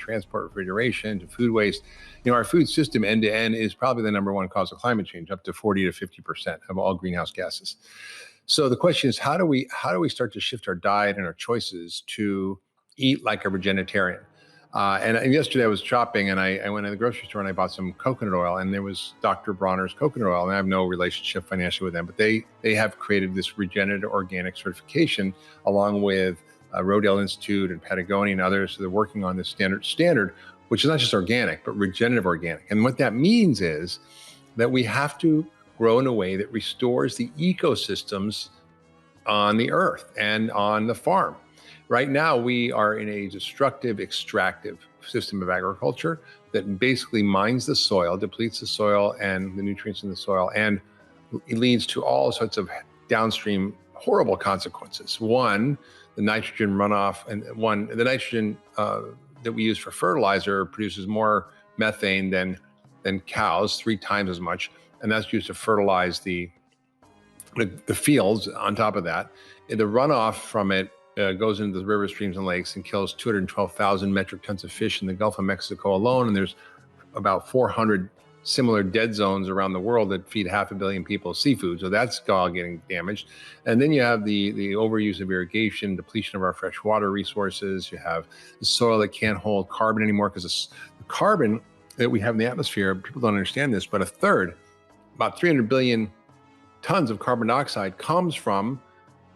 transport, refrigeration, to food waste. Our food system end to end is probably the number one cause of climate change, up to 40 to 50% of all greenhouse gases. So the question is, how do we start to shift our diet and our choices to eat like a vegetarian? And yesterday I was shopping, and I went to the grocery store and I bought some coconut oil, and there was Dr. Bronner's coconut oil, and I have no relationship financially with them, but they have created this regenerative organic certification along with Rodale Institute and Patagonia and others. So they're working on this standard, which is not just organic, but regenerative organic. And what that means is that we have to grow in a way that restores the ecosystems on the earth and on the farm. Right now, we are in a destructive, extractive system of agriculture that basically mines the soil, depletes the soil and the nutrients in the soil, and it leads to all sorts of downstream horrible consequences. One, the nitrogen runoff, and the nitrogen that we use for fertilizer produces more methane than cows, 3 times as much, and that's used to fertilize the fields. On top of that, the runoff from it goes into the rivers, streams, and lakes and kills 212,000 metric tons of fish in the Gulf of Mexico alone. And there's about 400 similar dead zones around the world that feed 500 million people seafood. So that's all getting damaged. And then you have the overuse of irrigation, depletion of our freshwater resources. You have the soil that can't hold carbon anymore, because the carbon that we have in the atmosphere, people don't understand this, but a third, about 300 billion tons of carbon dioxide comes from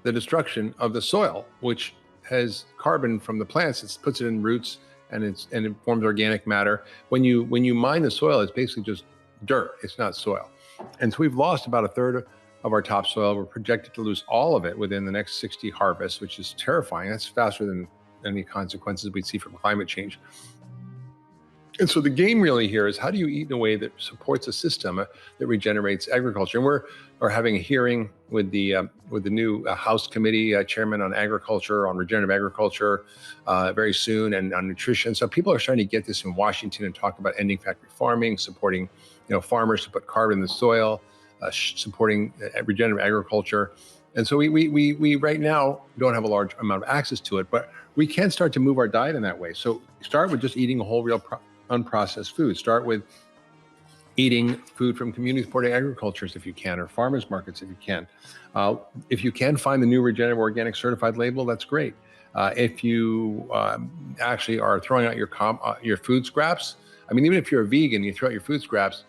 the destruction of the soil, which has carbon from the plants. It puts it in roots, and it forms organic matter. When you mine the soil, it's basically just dirt. It's not soil. And so we've lost about a third of our topsoil. We're projected to lose all of it within the next 60 harvests, which is terrifying. That's faster than any consequences we'd see from climate change. And so the game really here is, how do you eat in a way that supports a system that regenerates agriculture? And we're having a hearing with the new House Committee Chairman on Agriculture, on regenerative agriculture, very soon, and on nutrition. So people are starting to get this in Washington and talk about ending factory farming, supporting farmers to put carbon in the soil, supporting regenerative agriculture. And so we right now don't have a large amount of access to it, but we can start to move our diet in that way. So start with just eating a whole, real unprocessed food. Start with eating food from community-supported agricultures if you can, or farmers markets if you can. If you can find the new regenerative organic certified label, that's great. If you actually are throwing out your food scraps, I mean, even if you're a vegan, you throw out your food scraps,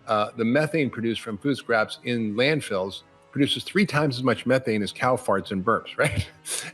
the methane produced from food scraps in landfills produces 3 times as much methane as cow farts and burps, right?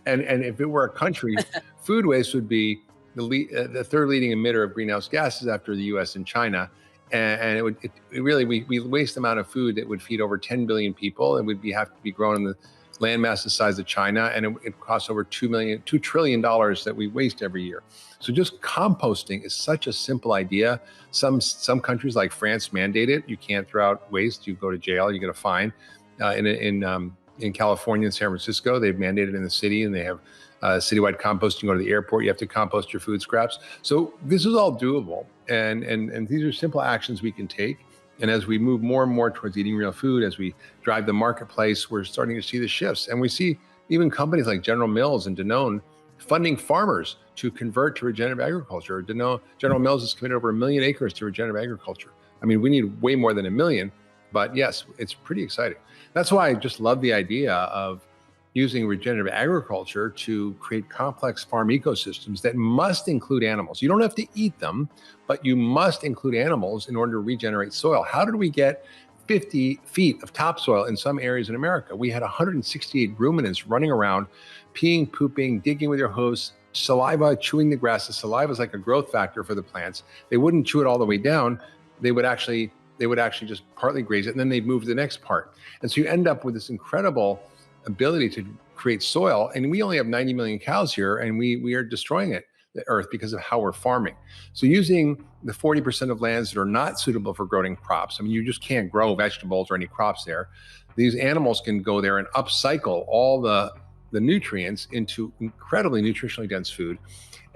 And if it were a country, food waste would be the third leading emitter of greenhouse gases after the U.S. and China. And we waste the amount of food that would feed over 10 billion people, and would have to be grown in the landmass the size of China, and it costs over $2 trillion that we waste every year. So just composting is such a simple idea. Some countries like France mandate it. You can't throw out waste. You go to jail. You get a fine. In California and San Francisco, they've mandated in the city, and they have citywide composting. You go to the airport, you have to compost your food scraps. So this is all doable, and these are simple actions we can take. And as we move more and more towards eating real food, as we drive the marketplace, we're starting to see the shifts. And we see even companies like General Mills and Danone funding farmers to convert to regenerative agriculture. General Mills has committed over 1 million acres to regenerative agriculture. I mean, we need way more than 1 million, but yes, it's pretty exciting. That's why I just love the idea of using regenerative agriculture to create complex farm ecosystems that must include animals. You don't have to eat them, but you must include animals in order to regenerate soil. How did we get 50 feet of topsoil in some areas in America? We had 168 ruminants running around, peeing, pooping, digging with their hooves, saliva, chewing the grass. The saliva is like a growth factor for the plants. They wouldn't chew it all the way down. They would actually just partly graze it, and then they'd move to the next part. And so you end up with this incredible ability to create soil. And we only have 90 million cows here, and we are destroying the earth because of how we're farming. So using the 40% of lands that are not suitable for growing crops, I mean, you just can't grow vegetables or any crops there. These animals can go there and upcycle all the nutrients into incredibly nutritionally dense food.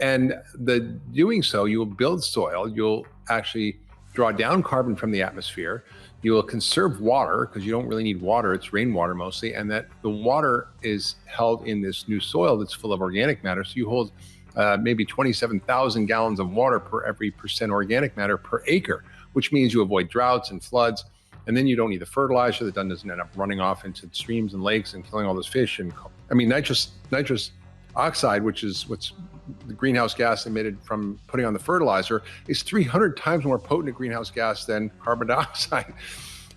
And doing so, you will build soil. You'll actually draw down carbon from the atmosphere. You will conserve water, because you don't really need water. It's rainwater mostly. And that the water is held in this new soil that's full of organic matter. So you hold maybe 27,000 gallons of water per every percent organic matter per acre, which means you avoid droughts and floods. And then you don't need the fertilizer that then doesn't end up running off into streams and lakes and killing all those fish. And I mean, nitrous oxide, which is what's the greenhouse gas emitted from putting on the fertilizer, is 300 times more potent a greenhouse gas than carbon dioxide.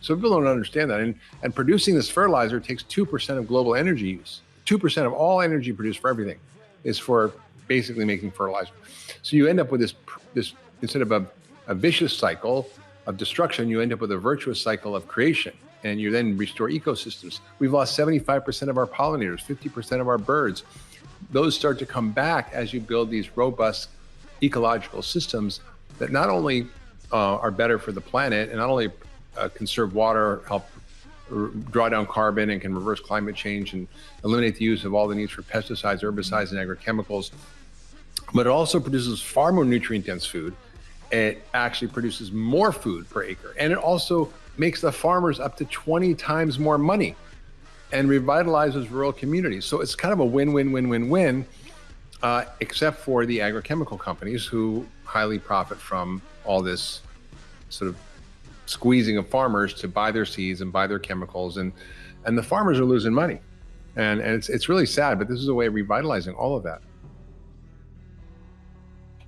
So people don't understand that. And producing this fertilizer takes 2% of global energy use. 2% of all energy produced for everything is for basically making fertilizer. So you end up with this instead of a vicious cycle of destruction, you end up with a virtuous cycle of creation, and you then restore ecosystems. We've lost 75% of our pollinators, 50% of our birds. Those start to come back as you build these robust ecological systems that not only are better for the planet and not only conserve water, help draw down carbon, and can reverse climate change and eliminate the use of all the needs for pesticides, herbicides, and agrochemicals, but it also produces far more nutrient-dense food. It actually produces more food per acre, and it also makes the farmers up to 20 times more money and revitalizes rural communities. So it's kind of a win-win-win-win-win, except for the agrochemical companies who highly profit from all this sort of squeezing of farmers to buy their seeds and buy their chemicals, and the farmers are losing money. And it's really sad, but this is a way of revitalizing all of that.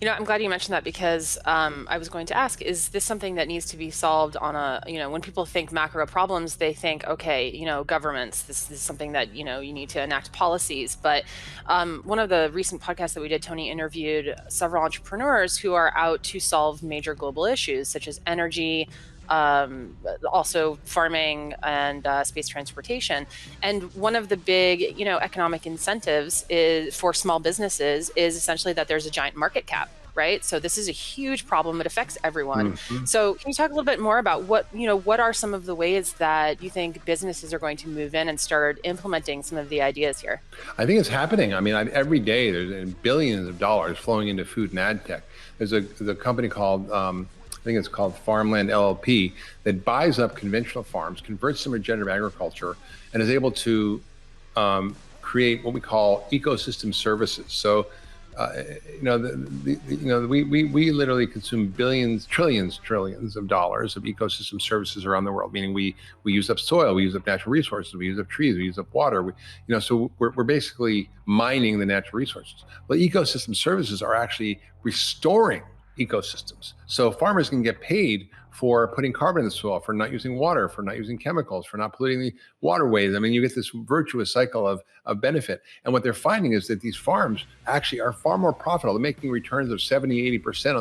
I'm glad you mentioned that because I was going to ask, is this something that needs to be solved on when people think macro problems, they think, okay, governments, this is something that, you need to enact policies. But one of the recent podcasts that we did, Tony interviewed several entrepreneurs who are out to solve major global issues, such as energy, also farming and space transportation. And one of the big, economic incentives for small businesses is essentially that there's a giant market cap, right? So this is a huge problem. It affects everyone. Mm-hmm. So can you talk a little bit more about what are some of the ways that you think businesses are going to move in and start implementing some of the ideas here? I think it's happening. I mean, every day there's billions of dollars flowing into food and ag tech. There's a company called, I think it's called Farmland LLP, that buys up conventional farms, converts them to regenerative agriculture, and is able to create what we call ecosystem services. So, we literally consume billions, trillions of dollars of ecosystem services around the world. Meaning we use up soil, we use up natural resources, we use up trees, we use up water. So we're basically mining the natural resources. But ecosystem services are actually restoring ecosystems. So farmers can get paid for putting carbon in the soil, for not using water, for not using chemicals, for not polluting the waterways. I mean, you get this virtuous cycle of benefit. And what they're finding is that these farms actually are far more profitable. They're making returns of 70, 80% on the